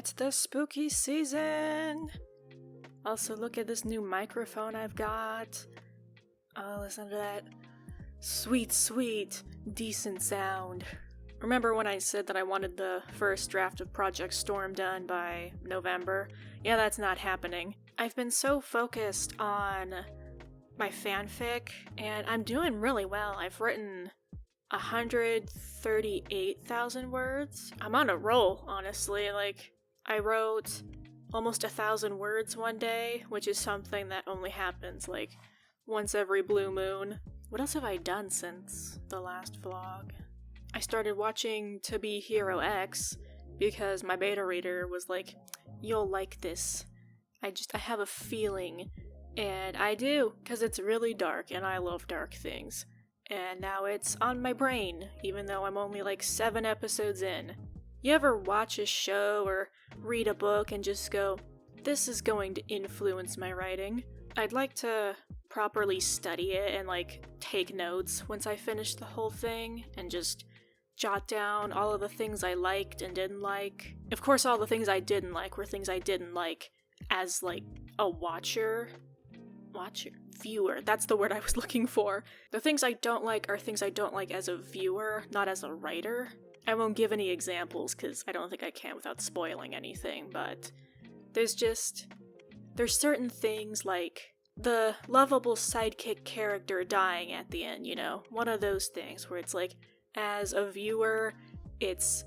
It's the spooky season! Also, look at this new microphone I've got. Oh, listen to that sweet, sweet, decent sound. Remember when I said that I wanted the first draft of Project Storm done by November? Yeah, that's not happening. I've been so focused on my fanfic, and I'm doing really well. I've written 138,000 words. I'm on a roll, honestly. I wrote almost 1,000 words one day, which is something that only happens, once every blue moon. What else have I done since the last vlog? I started watching To Be Hero X because my beta reader was like, you'll like this. I have a feeling. And I do, because it's really dark, and I love dark things. And now it's on my brain, even though I'm only 7 episodes in. You ever watch a show or read a book and just go, this is going to influence my writing? I'd like to properly study it and take notes once I finish the whole thing and just jot down all of the things I liked and didn't like. Of course, all the things I didn't like were things I didn't like as a viewer. That's the word I was looking for. The things I don't like are things I don't like as a viewer, not as a writer. I won't give any examples because I don't think I can without spoiling anything, but there's certain things like the lovable sidekick character dying at the end, one of those things where it's as a viewer, it's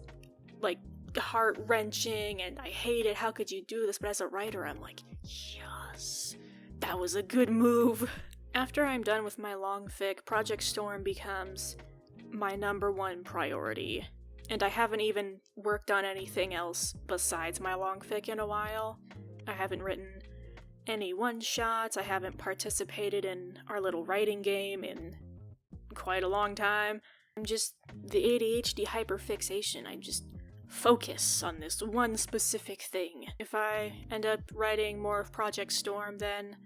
heart-wrenching and I hate it, how could you do this? But as a writer, I'm like, yes, that was a good move. After I'm done with my long fic, Project Storm becomes my #1 priority. And I haven't even worked on anything else besides my long fic in a while. I haven't written any one-shots, I haven't participated in our little writing game in quite a long time. I'm just the ADHD hyperfixation, I just focus on this one specific thing. If I end up writing more of Project Storm, then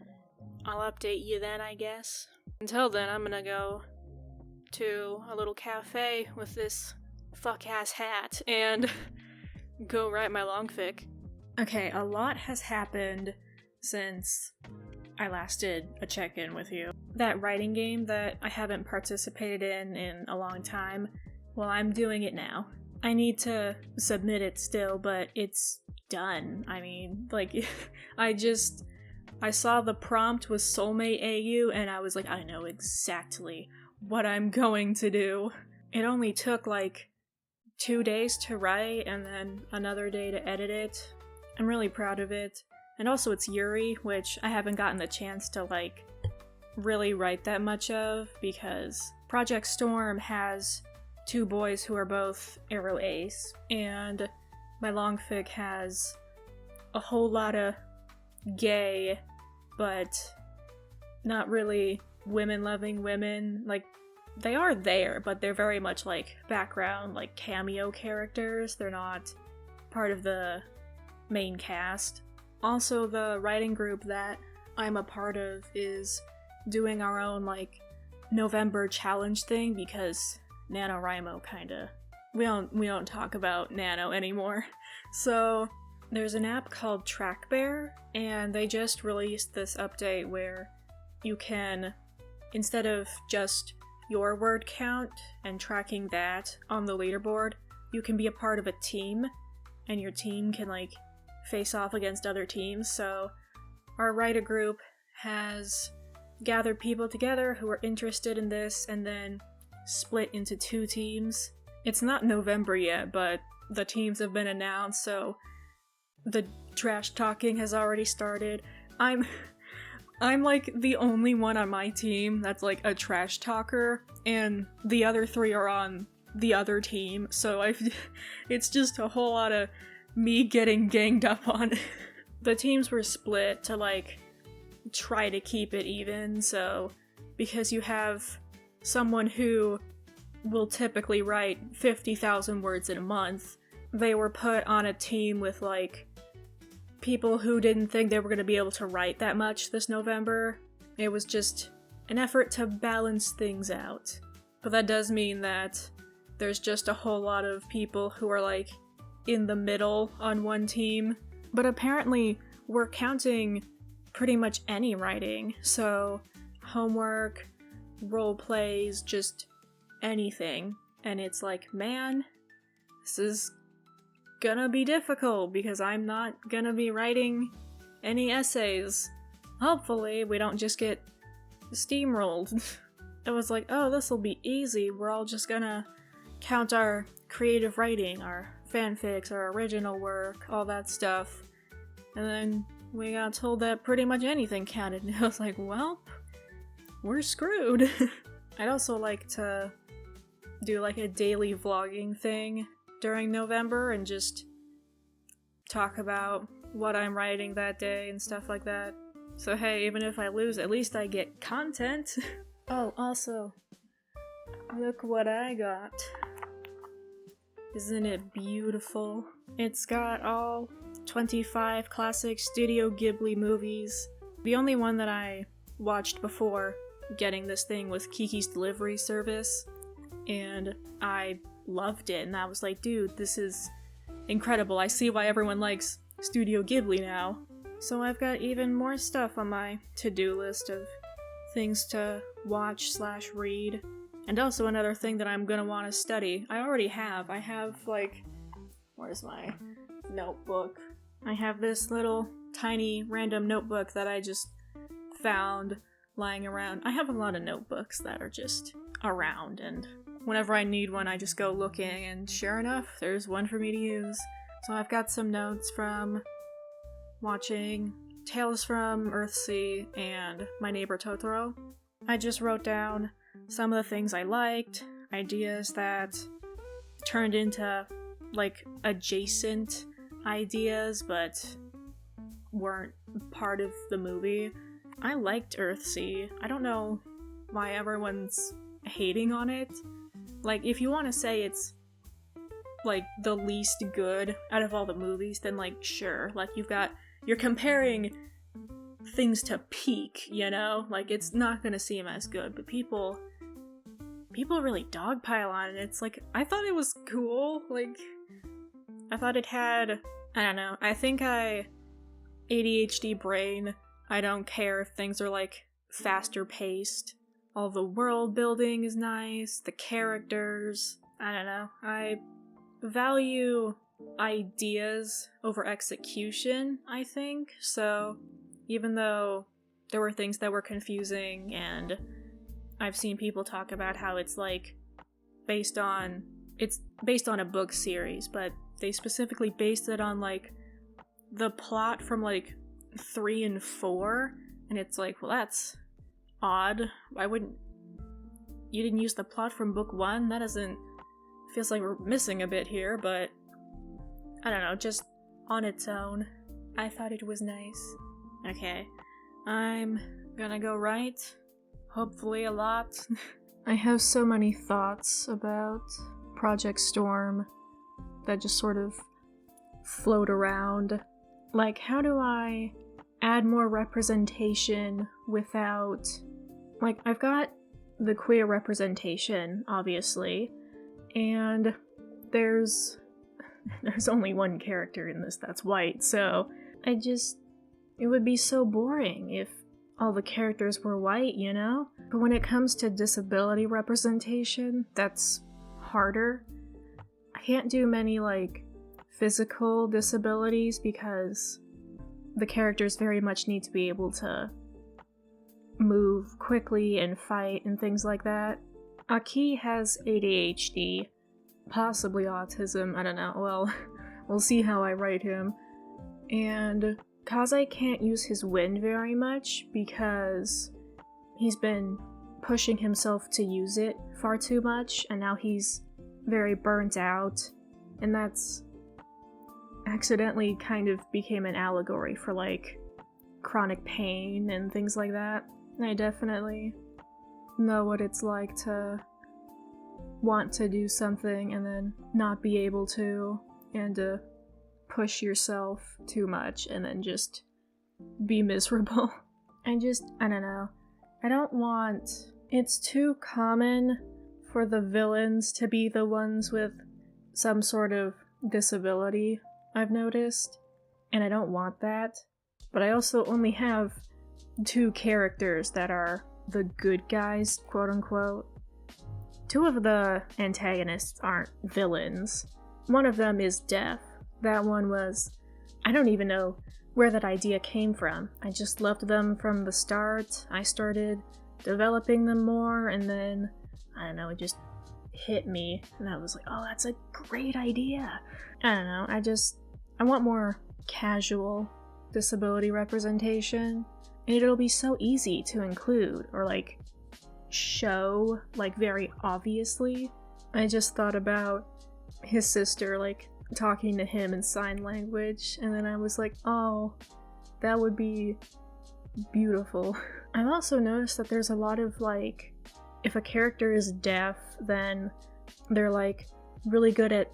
I'll update you then, I guess. Until then, I'm gonna go to a little cafe with this fuck-ass hat and go write my long fic. Okay, a lot has happened since I last did a check-in with you. That writing game that I haven't participated in a long time, well, I'm doing it now. I need to submit it still, but it's done. I mean, I saw the prompt was Soulmate AU, and I was like, I know exactly what I'm going to do. It only took 2 days to write, and then another day to edit it. I'm really proud of it. And also it's Yuri, which I haven't gotten the chance to really write that much of, because Project Storm has 2 boys who are both Arrow Ace, and my long fic has a whole lot of gay, but not really women-loving women. They are there, but they're very much background, cameo characters. They're not part of the main cast. Also, the writing group that I'm a part of is doing our own November challenge thing, because Nanowrimo we don't talk about Nano anymore. So there's an app called TrackBear, and they just released this update where you can, instead of just your word count and tracking that on the leaderboard, you can be a part of a team, and your team can face off against other teams. So our writer group has gathered people together who are interested in this and then split into 2 teams. It's not November yet, but the teams have been announced, so the trash talking has already started. I'm the only one on my team that's a trash talker, and the other 3 are on the other team, so it's just a whole lot of me getting ganged up on. The teams were split to try to keep it even, so because you have someone who will typically write 50,000 words in a month, they were put on a team with people who didn't think they were going to be able to write that much this November. It was just an effort to balance things out. But that does mean that there's just a whole lot of people who are in the middle on one team. But apparently we're counting pretty much any writing, so homework, role plays, just anything. And it's like, man, this is gonna be difficult because I'm not gonna be writing any essays. Hopefully we don't just get steamrolled. It was like, oh, this'll be easy. We're all just gonna count our creative writing, our fanfics, our original work, all that stuff. And then we got told that pretty much anything counted. And I was like, well, we're screwed. I'd also like to do like a daily vlogging thing during November and just talk about what I'm writing that day and stuff like that. So hey, even if I lose, at least I get content. Oh, also, look what I got. Isn't it beautiful? It's got all 25 classic Studio Ghibli movies. The only one that I watched before getting this thing was Kiki's Delivery Service, and I loved it, and I was like, dude, this is incredible. I see why everyone likes Studio Ghibli now. So I've got even more stuff on my to-do list of things to watch/read. And also another thing that I'm gonna want to study. I have like, where's my notebook? I have this little tiny random notebook that I just found lying around. I have a lot of notebooks that are just around, and whenever I need one I just go looking, and sure enough, there's one for me to use. So I've got some notes from watching Tales from Earthsea and My Neighbor Totoro. I just wrote down some of the things I liked, ideas that turned into like adjacent ideas but weren't part of the movie. I liked Earthsea. I don't know why everyone's hating on it. Like, if you want to say it's like the least good out of all the movies, then like sure, like you're comparing things to Peak, you know? Like, it's not gonna seem as good, but people really dogpile on it. It's like, I thought it was cool. Like, I thought it had, I don't know, I think ADHD brain, I don't care if things are like faster paced. All the world building is nice, the characters, I don't know. I value ideas over execution, I think. So even though there were things that were confusing, and I've seen people talk about how it's like based on a book series, but they specifically based it on like the plot from like 3 and 4, and it's like, well, that's odd. Why wouldn't you didn't use the plot from book 1? That doesn't, feels like we're missing a bit here, but I don't know, just on its own, I thought it was nice. Okay, I'm gonna go write, hopefully a lot. I have so many thoughts about Project Storm that just sort of float around. Like, how do I add more representation without... Like, I've got the queer representation, obviously, and there's only one character in this that's white, so it would be so boring if all the characters were white, you know? But when it comes to disability representation, that's harder. I can't do many, like, physical disabilities because the characters very much need to be able to move quickly and fight and things like that. Aki has ADHD, possibly autism, I don't know, well, we'll see how I write him. And Kaze can't use his wind very much because he's been pushing himself to use it far too much, and now he's very burnt out, and that's accidentally kind of became an allegory for like chronic pain and things like that. I definitely know what it's like to want to do something and then not be able to, and to push yourself too much and then just be miserable. I don't know. I don't want... It's too common for the villains to be the ones with some sort of disability, I've noticed, and I don't want that. But I also only have 2 characters that are the good guys, quote unquote. 2 of the antagonists aren't villains. One of them is deaf. That one was... I don't even know where that idea came from. I just loved them from the start. I started developing them more, and then, I don't know, it just hit me, and I was like, oh, that's a great idea. I don't know, I want more casual disability representation, and it'll be so easy to include, or like, show, like, very obviously. I just thought about his sister, like, talking to him in sign language, and then I was like, oh, that would be beautiful. I've also noticed that there's a lot of, like, if a character is deaf, then they're, like, really good at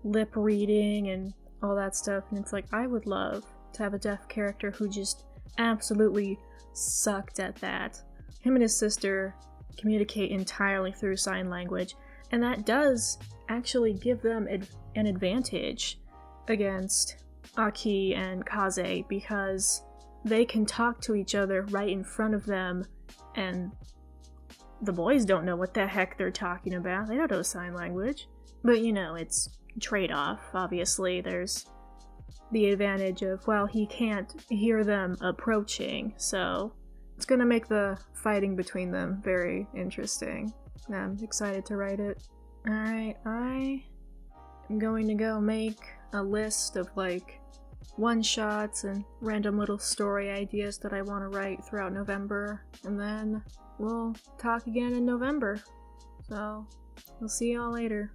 lip reading and all that stuff, and it's like, I would love to have a deaf character who just absolutely sucked at that. Him and his sister communicate entirely through sign language, and that does actually give them an advantage against Aki and Kaze, because they can talk to each other right in front of them, and the boys don't know what the heck they're talking about. They don't know sign language. But, you know, it's trade-off. Obviously, there's the advantage of, well, he can't hear them approaching, so it's gonna make the fighting between them very interesting. I'm excited to write it. Alright, I am going to go make a list of, like, one-shots and random little story ideas that I want to write throughout November, and then we'll talk again in November. So, we'll see y'all later.